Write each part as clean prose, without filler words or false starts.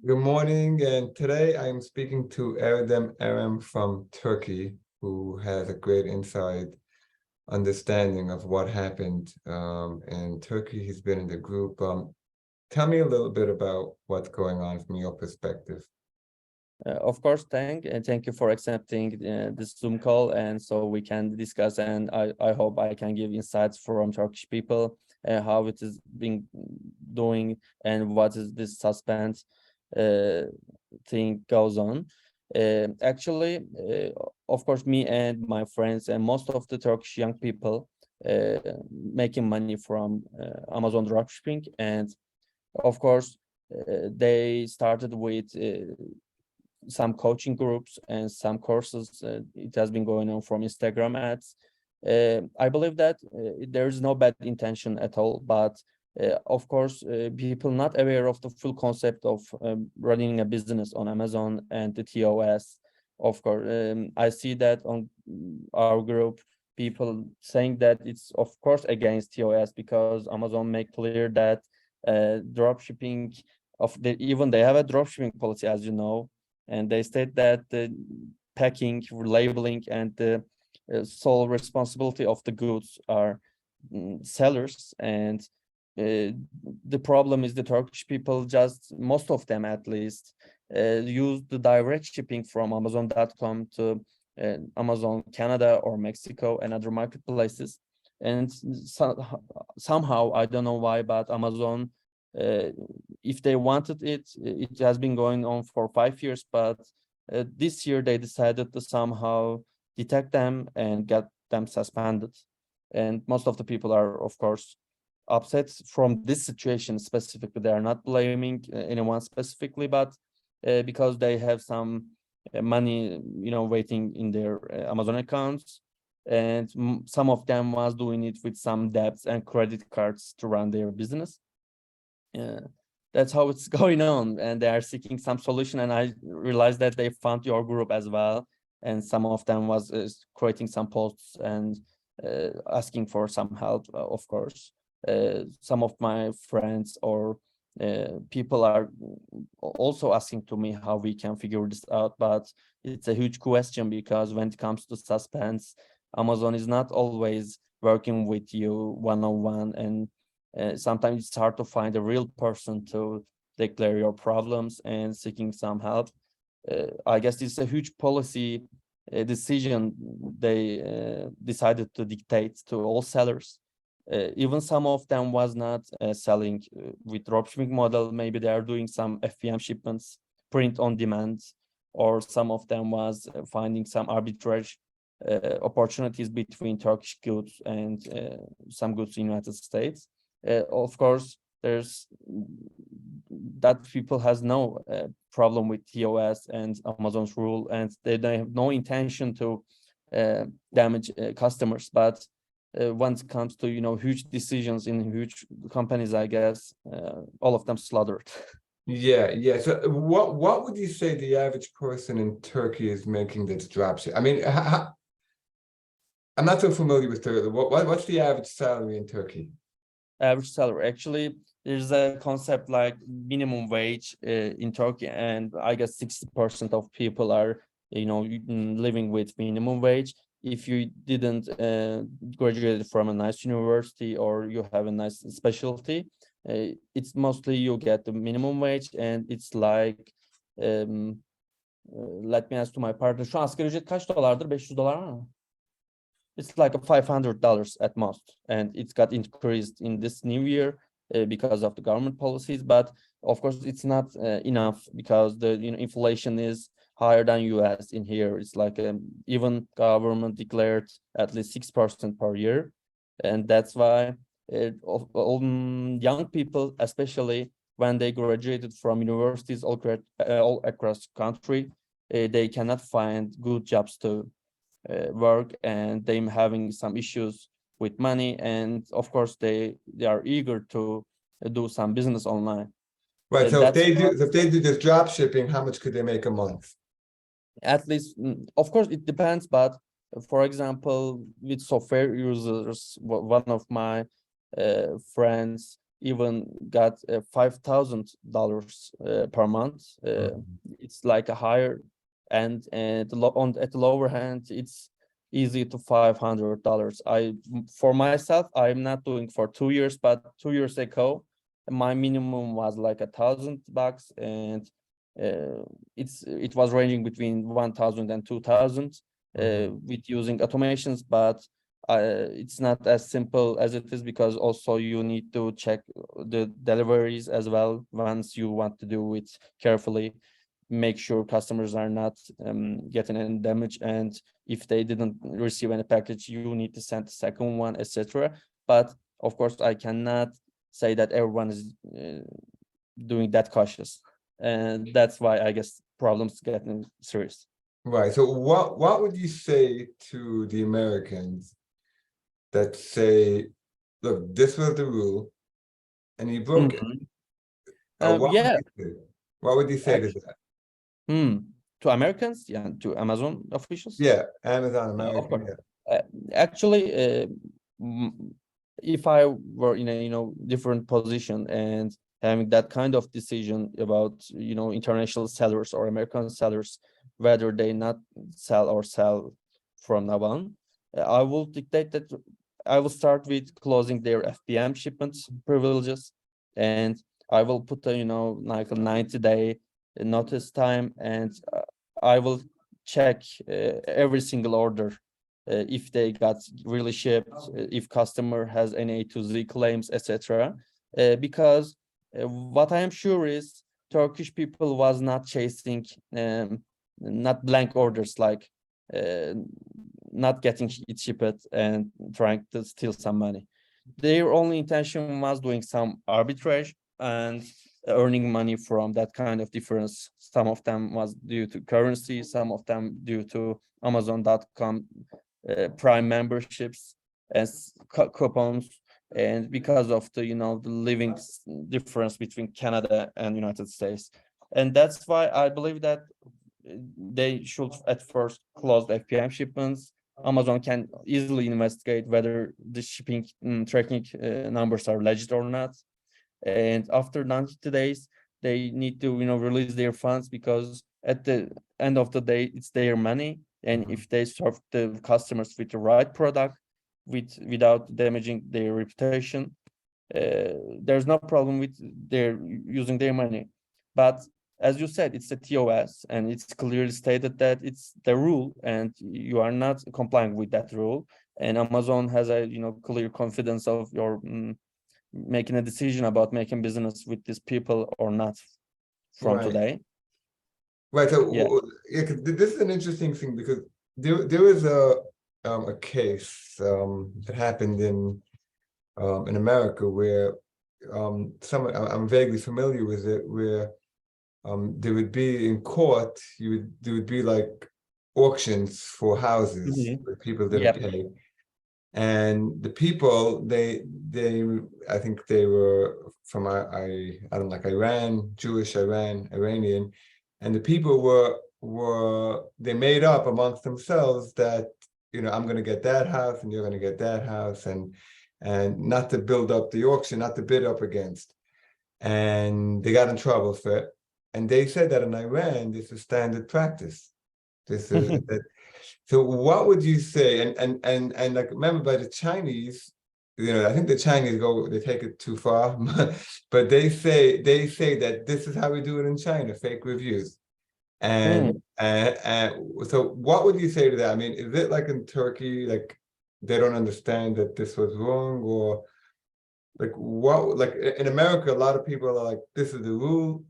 Good morning, and today I'm speaking to Erdem Erem from Turkey, who has a great inside understanding of what happened in Turkey. He's been in the group. Tell me a little bit about what's going on from your perspective. Of course, thank you for accepting this Zoom call, and so we can discuss. And I hope I can give insights from Turkish people how it is being doing and what is this suspense thing goes on. Actually, of course, me and my friends and most of the Turkish young people making money from Amazon dropshipping, and of course, they started with some coaching groups and some courses. It has been going on from Instagram ads. I believe that there is no bad intention at all, but of course, people not aware of the full concept of running a business on Amazon and the TOS. Of course, I see that on our group, people saying that it's of course against TOS because Amazon make clear that drop shipping even they have a drop shipping policy, as you know, and they state that the packing, labeling, and the sole responsibility of the goods are sellers. And the problem is the Turkish people, just most of them at least, use the direct shipping from Amazon.com to Amazon Canada or Mexico and other marketplaces. And somehow, I don't know why, but Amazon, if they wanted it, it has been going on for 5 years, but this year they decided to somehow detect them and get them suspended. And most of the people are, of course, upset from this situation specifically. They are not blaming anyone specifically, but because they have some money, waiting in their Amazon accounts, and some of them was doing it with some debts and credit cards to run their business. That's how it's going on, and they are seeking some solution. And I realized that they found your group as well, and some of them was creating some posts and asking for some help. Of course, some of my friends or people are also asking to me how we can figure this out, but it's a huge question because when it comes to suspense, Amazon is not always working with you one-on-one, and sometimes it's hard to find a real person to declare your problems and seeking some help. I guess it's a huge policy decision they decided to dictate to all sellers. Even some of them was not selling with dropshipping model. Maybe they are doing some FBM shipments, print on demand, or some of them was finding some arbitrage opportunities between Turkish goods and some goods in the United States. Of course, there's that people has no problem with TOS and Amazon's rule, and they have no intention to damage customers. But when it comes to huge decisions in huge companies, I guess all of them slaughtered. Yeah. So what would you say the average person in Turkey is making that's dropship? I mean, I'm not so familiar with Turkey. What's the average salary in Turkey? Average salary, actually, there's a concept like minimum wage in Turkey, and I guess 60% of people are living with minimum wage. If you didn't graduate from a nice university or you have a nice specialty, it's mostly you get the minimum wage, and it's like let me ask to my partner, şu asgari ücret kaç dolardır? $500 mı? It's like $500 at most, and it got increased in this new year because of the government policies. But of course, it's not enough because the inflation is higher than US. In here, it's like even government declared at least 6% per year, and that's why all young people, especially when they graduated from universities all across the country, they cannot find good jobs to work, and they're having some issues with money, and of course they are eager to do some business online. Right. So if they do this drop shipping, how much could they make a month? At least, of course, it depends. But for example, with software users, one of my friends, even got $5,000 per month. It's like a higher, and at the lower hand, it's easy to $500. For myself, I'm not doing for 2 years, but 2 years ago, my minimum was like $1,000, and it was ranging between 1,000 and 2,000 with using automations, but it's not as simple as it is, because also you need to check the deliveries as well once you want to do it carefully, make sure customers are not getting any damage, and if they didn't receive any package, you need to send the second one, etc. But of course, I cannot say that everyone is doing that cautious, and that's why I guess problems getting serious. Right. So what would you say to the Americans that say, look, this was the rule and you broke it? What would Yeah, you say? What would you say to that? to Americans, yeah, to Amazon officials. Yeah, Amazon Of American, course. yeah. Actually, if I were in a different position and having that kind of decision about international sellers or American sellers, whether they not sell or sell from now on, I will dictate that I will start with closing their FBM shipments privileges, and I will put a like a 90-day notice time, and I will check every single order if they got really shipped, if customer has any A to Z claims, etc. Because what I am sure is Turkish people was not chasing not blank orders, like uh, not getting it shipped and trying to steal some money. Their only intention was doing some arbitrage and earning money from that kind of difference. Some of them was due to currency, some of them due to Amazon.com Prime memberships as coupons, and because of the the living difference between Canada and United States. And that's why I believe that they should at first close the FPM shipments. Amazon can easily investigate whether the shipping tracking numbers are legit or not. And after 90 days, they need to release their funds, because at the end of the day, it's their money. And if they serve the customers with the right product, without damaging their reputation, there's no problem with their using their money. But as you said, it's a TOS, and it's clearly stated that it's the rule, and you are not complying with that rule. And Amazon has a clear confidence of your making a decision about making business with these people or not from Right. today. Right. So Yeah. yeah, 'cause this is an interesting thing, because there was a case that happened in America where I'm vaguely familiar with it, where there would be in court, there would be like auctions for houses where people didn't Yep. pay. And the people, I think they were from I don't know, like Iran, Jewish Iranian, and the people they made up amongst themselves that I'm going to get that house and you're going to get that house, and not to build up the auction, not to bid up against, and they got in trouble for it. And they said that in Iran, this is standard practice. This is that. So what would you say? And like, remember, by the Chinese, I think the Chinese they take it too far, but they say that this is how we do it in China, fake reviews. And so what would you say to that? I mean, is it like in Turkey, like they don't understand that this was wrong, or like what? Like in America, a lot of people are like, this is the rule.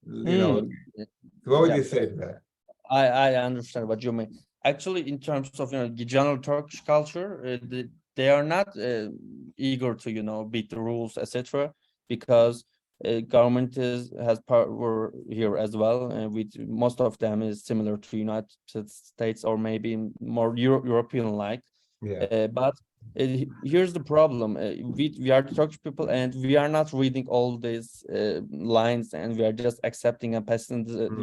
What would Yeah. you say to that? I understand what you mean. Actually, in terms of general Turkish culture, they are not eager to beat the rules, etc. Because government has power here as well, and with most of them is similar to United States, or maybe more European like. Yeah. But here's the problem: we are the Turkish people, and we are not reading all these lines, and we are just accepting and passing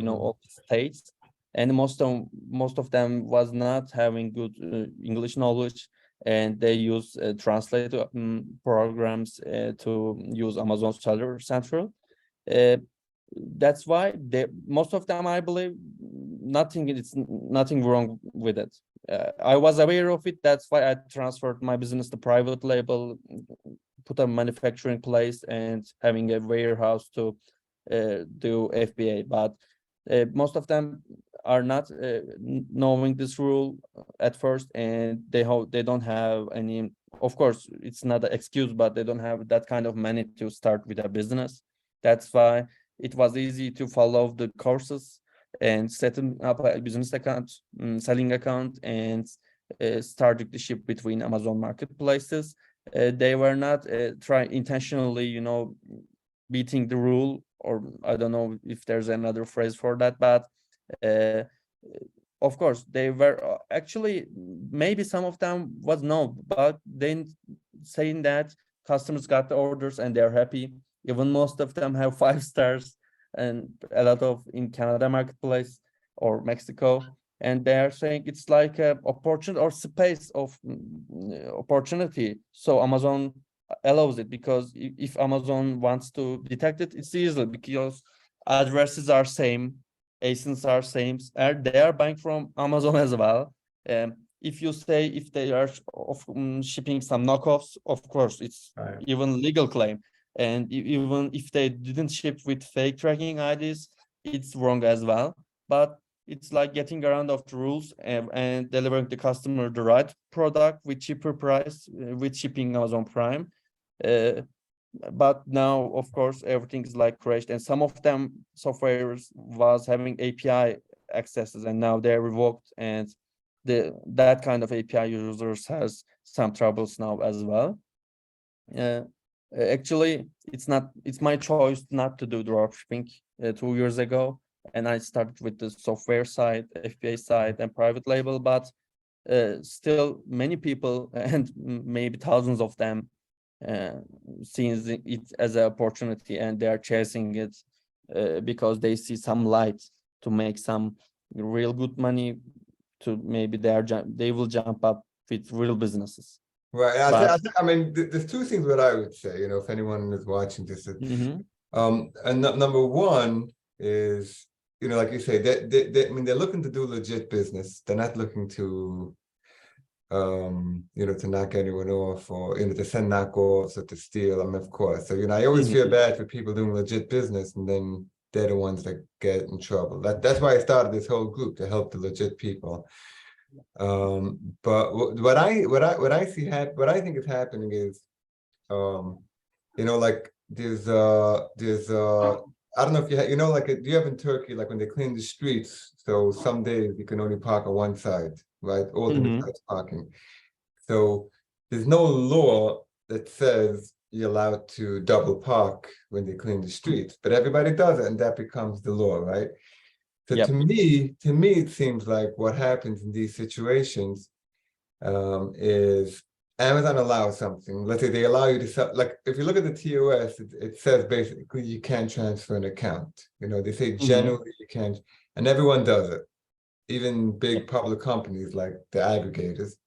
all the states. And most of them was not having good English knowledge. and they use translator programs to use Amazon Seller Central. Uh, that's why most of them, I believe, it's nothing wrong with it. I was aware of it. That's why I transferred my business to private label, put a manufacturing place, and having a warehouse to do FBA. But most of them are not knowing this rule at first, and they don't have any. Of course, it's not an excuse, but they don't have that kind of money to start with a business. That's why it was easy to follow the courses and setting up a business account, selling account, and starting to ship between Amazon marketplaces. They were not trying intentionally, beating the rule, or I don't know if there's another phrase for that, but uh, of course they were actually, maybe some of them was no, but then saying that customers got the orders and they're happy. Even most of them have 5 stars, and a lot of in Canada marketplace or Mexico, and they are saying it's like a opportunity or space of opportunity. So Amazon allows it, because if Amazon wants to detect it, it's easy because addresses are same, ASINs are same, they are buying from Amazon as well. If you say if they are shipping some knockoffs, of course it's Right. even legal claim. And even if they didn't ship with fake tracking IDs, it's wrong as well. But it's like getting around of the rules and delivering the customer the right product with cheaper price with shipping Amazon Prime. Uh, but now, of course, everything is like crashed, and some of them softwares was having API accesses, and now they're revoked, and that kind of API users has some troubles now as well. Uh, Actually, it's my choice not to do dropshipping 2 years ago, and I started with the software side, FBA side, and private label. But still, many people and maybe thousands of them uh, sees it as an opportunity, and they are chasing it because they see some light to make some real good money. To maybe they will jump up with real businesses. Right. But I mean, there's two things that I would say, if anyone is watching this. mhm, And number one is, like you say, I mean, they're looking to do legit business. They're not looking to, to knock anyone off, or, to send knockoffs or to steal. I mean, of course. So, I always feel mhm, bad for people doing legit business, and then they're the ones that get in trouble. That's why I started this whole group, to help the legit people. But what I see what I think is happening is, like there's I don't know if you have, like, do you have in Turkey, like when they clean the streets, so some days you can only park on one side, right? Alternate mhm, sides parking. So there's no law that says you're allowed to double park when they clean the streets, but everybody does it, and that becomes the law, right? So yep, to me, it seems like what happens in these situations is Amazon allows something. Let's say they allow you to sell, like if you look at the TOS, it says basically you can't transfer an account. They say mhm, generally you can't, and everyone does it, even yep, big public companies like the aggregators.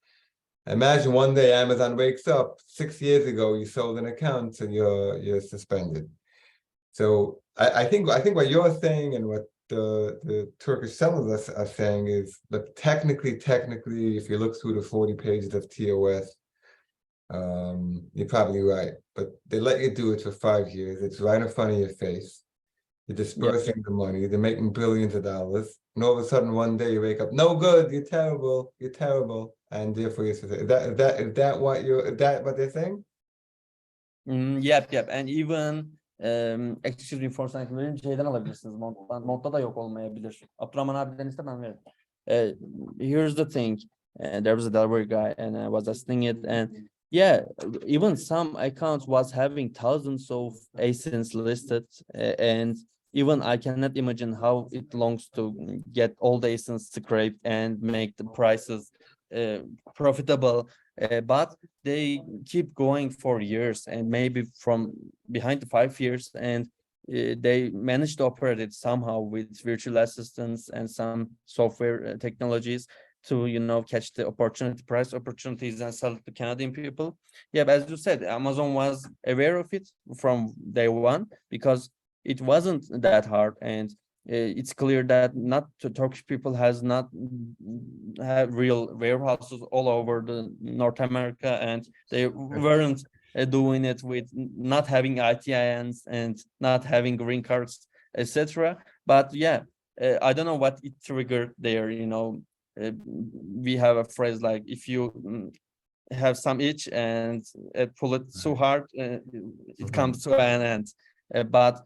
Imagine one day Amazon wakes up, 6 years ago you sold an account and you're suspended. So I think what you're saying and what the Turkish sellers are saying is that technically, if you look through the 40 pages of TOS, you're probably right. But they let you do it for 5 years. It's right in front of your face. You're yep. dispersing the money. They're making billions of dollars. And all of a sudden, one day you wake up, no good. You're terrible, and therefore you're suspended. Is that what they're saying? Yep. And even excuse me for saying, benim şeyden alabilirsiniz moddan. Modda da yok olmayabilir. Abdurrahman abiden iste ben veririm. Here's the thing. There was a delivery guy and I was asking it, and yeah, even some accounts was having thousands of ASINs listed, and even I cannot imagine how it longs to get all the ASINs scraped and make the prices profitable. But they keep going for years, and maybe from behind the 5 years, and they managed to operate it somehow with virtual assistants and some software technologies. to catch the price opportunities and sell it to Canadian people. Yeah, but as you said, Amazon was aware of it from day one, because it wasn't that hard, and it's clear that not the Turkish people has not have real warehouses all over the North America, and they weren't doing it with not having ITINs and not having green cards, etc. But yeah, I don't know what it triggered there. We have a phrase like, if you have some itch and pull it so hard, it comes to an end. But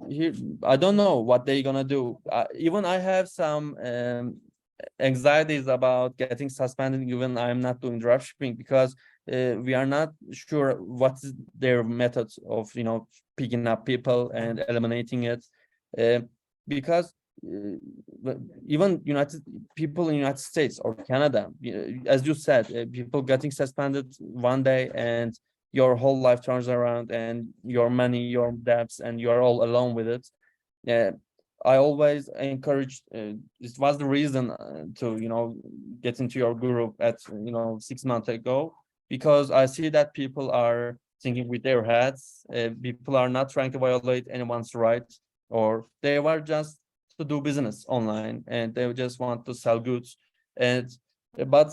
here, I don't know what they're gonna do. Even I have some anxieties about getting suspended, even I'm not doing dropshipping, because we are not sure what's their methods of picking up people and eliminating it, because even people in United States or Canada, as you said, people getting suspended one day and your whole life turns around, and your money, your debts, and you're all alone with it. I always encourage, this was the reason to get into your group at 6 months ago, because I see that people are thinking with their heads. People are not trying to violate anyone's right, or they were just to do business online, and they just want to sell goods. And but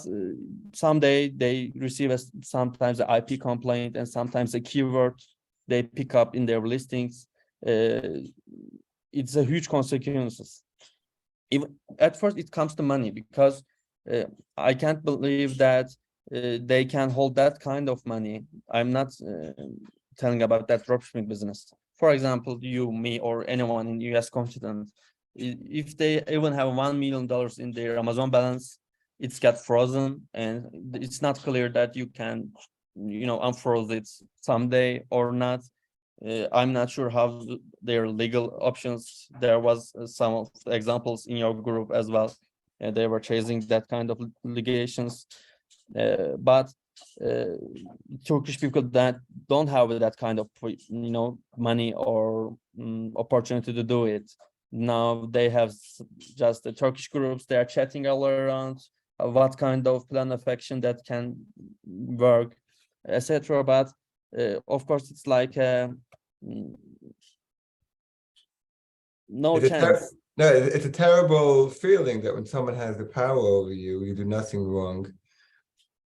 someday they receive sometimes an IP complaint, and sometimes a keyword they pick up in their listings. It's a huge consequences. Even at first it comes to money, because I can't believe that they can hold that kind of money. I'm not telling about that dropshipping business. For example, you, me, or anyone in US continent, if they even have $1 million in their Amazon balance, it's got frozen, and it's not clear that you can unfroze it someday or not. I'm not sure how their legal options. There was some of the examples in your group as well, and they were chasing that kind of litigations. But Turkish people that don't have that kind of money or opportunity to do it, now they have just the Turkish groups. They are chatting all around what kind of plan of action that can work, etc. But of course, it's like no chance. No, it's a terrible feeling that when someone has the power over you, you do nothing wrong,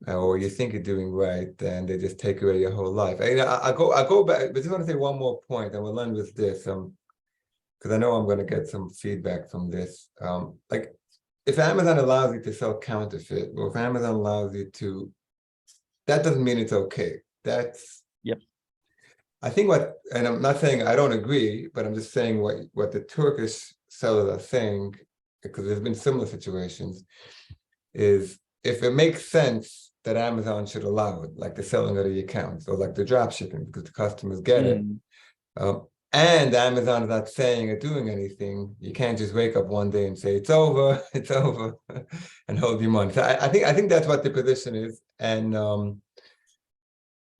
or you think you're doing right, and they just take away your whole life. I go back, but just want to say one more point, and we'll end with this, because I know I'm going to get some feedback from this. Like, if Amazon allows you to sell counterfeit, or if Amazon allows you to, that doesn't mean it's okay. That's, yep. I think and I'm not saying I don't agree, but I'm just saying what the Turkish sellers are saying, because there's been similar situations, is if it makes sense that Amazon should allow it, like the selling of the accounts, or like the drop shipping, because the customers get it, and Amazon is not saying or doing anything, you can't just wake up one day and say it's over, it's over, and hold your money. So I think that's what the position is, and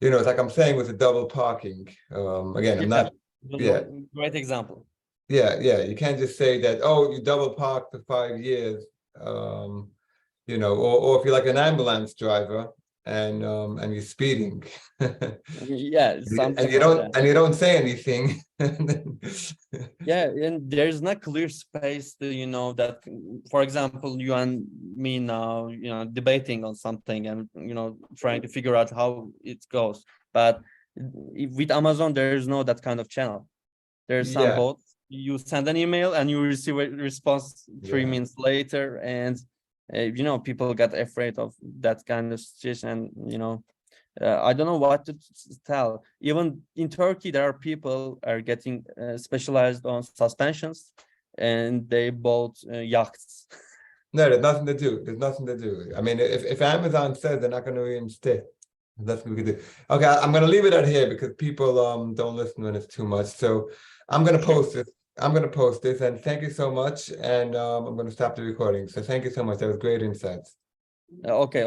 it's like I'm saying with the double parking. Again, I'm not. Yeah. Great example. Yeah, you can't just say that, oh, you double parked for 5 years, or if you're like an ambulance driver and you're speeding. Yeah, something and you don't say anything. Yeah, and there's not clear space to that, for example, you and me now debating on something, and trying to figure out how it goes. But with Amazon, there's no that kind of channel. There's some bot. You send an email and you receive a response 3 minutes later, and people get afraid of that kind of situation. I don't know what to tell. Even in Turkey, there are people are getting specialized on suspensions, and they bought yachts. No, there's nothing to do. There's nothing to do. I mean, if Amazon says they're not going to reinstate, that's what we can do. Okay, I'm going to leave it at here, because people don't listen when it's too much. So I'm going to post this. I'm going to post this, and thank you so much. And I'm going to stop the recording. So thank you so much. That was great insights. Okay.